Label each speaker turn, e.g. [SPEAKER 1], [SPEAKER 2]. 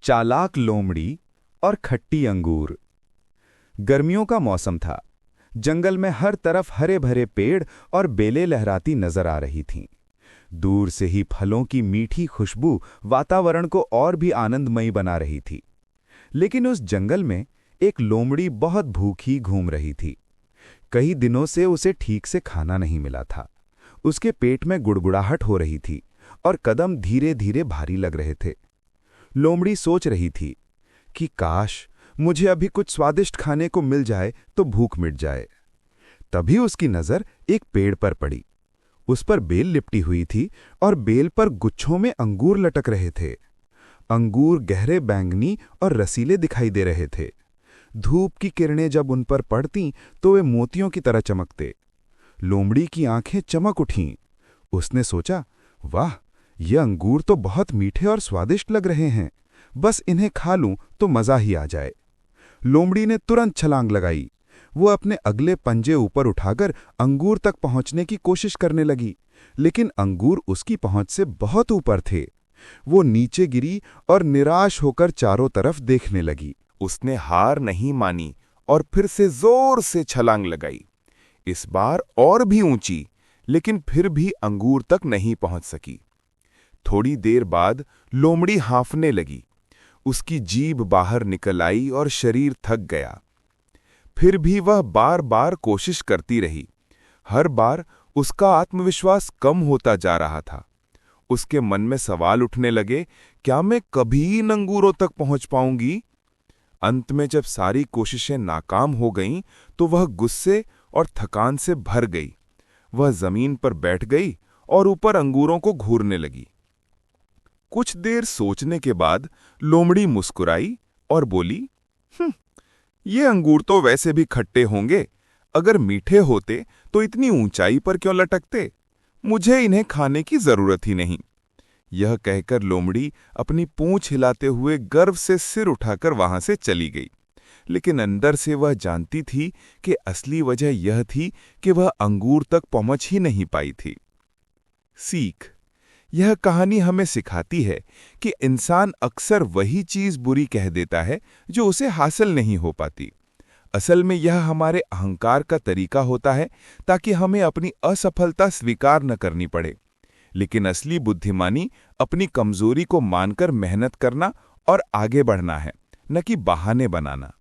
[SPEAKER 1] चालाक लोमड़ी और खट्टी अंगूर। गर्मियों का मौसम था। जंगल में हर तरफ हरे भरे पेड़ और बेलें लहराती नजर आ रही थीं। दूर से ही फलों की मीठी खुशबू वातावरण को और भी आनंदमयी बना रही थी। लेकिन उस जंगल में एक लोमड़ी बहुत भूखी घूम रही थी। कई दिनों से उसे ठीक से खाना नहीं मिला था। उसके पेट में गुड़गुड़ाहट हो रही थी और कदम धीरे धीरे भारी लग रहे थे। लोमड़ी सोच रही थी कि काश मुझे अभी कुछ स्वादिष्ट खाने को मिल जाए तो भूख मिट जाए। तभी उसकी नजर एक पेड़ पर पड़ी। उस पर बेल लिपटी हुई थी और बेल पर गुच्छों में अंगूर लटक रहे थे। अंगूर गहरे बैंगनी और रसीले दिखाई दे रहे थे। धूप की किरणें जब उन पर पड़तीं तो वे मोतियों की तरह चमकते। लोमड़ी की आंखें चमक उठीं। उसने सोचा, वाह, ये अंगूर तो बहुत मीठे और स्वादिष्ट लग रहे हैं। बस इन्हें खा लूं तो मजा ही आ जाए। लोमड़ी ने तुरंत छलांग लगाई। वो अपने अगले पंजे ऊपर उठाकर अंगूर तक पहुंचने की कोशिश करने लगी, लेकिन अंगूर उसकी पहुंच से बहुत ऊपर थे। वो नीचे गिरी और निराश होकर चारों तरफ देखने लगी।
[SPEAKER 2] उसने हार नहीं मानी और फिर से जोर से छलांग लगाई। इस बार और भी ऊंची, लेकिन फिर भी अंगूर तक नहीं पहुंच सकी। थोड़ी देर बाद लोमड़ी हांफने लगी। उसकी जीभ बाहर निकल आई और शरीर थक गया। फिर भी वह बार बार कोशिश करती रही। हर बार उसका आत्मविश्वास कम होता जा रहा था। उसके मन में सवाल उठने लगे, क्या मैं कभी इन अंगूरों तक पहुंच पाऊंगी? अंत में जब सारी कोशिशें नाकाम हो गईं, तो वह गुस्से और थकान से भर गई। वह जमीन पर बैठ गई और ऊपर अंगूरों को घूरने लगी। कुछ देर सोचने के बाद लोमड़ी मुस्कुराई और बोली, ये अंगूर तो वैसे भी खट्टे होंगे। अगर मीठे होते तो इतनी ऊंचाई पर क्यों लटकते? मुझे इन्हें खाने की जरूरत ही नहीं। यह कहकर लोमड़ी अपनी पूंछ हिलाते हुए गर्व से सिर उठाकर वहां से चली गई। लेकिन अंदर से वह जानती थी कि असली वजह यह थी कि वह अंगूर तक पहुंच ही नहीं पाई थी। सीख: यह कहानी हमें सिखाती है कि इंसान अक्सर वही चीज बुरी कह देता है जो उसे हासिल नहीं हो पाती। असल में यह हमारे अहंकार का तरीका होता है ताकि हमें अपनी असफलता स्वीकार न करनी पड़े। लेकिन असली बुद्धिमानी अपनी कमजोरी को मानकर मेहनत करना और आगे बढ़ना है, न कि बहाने बनाना।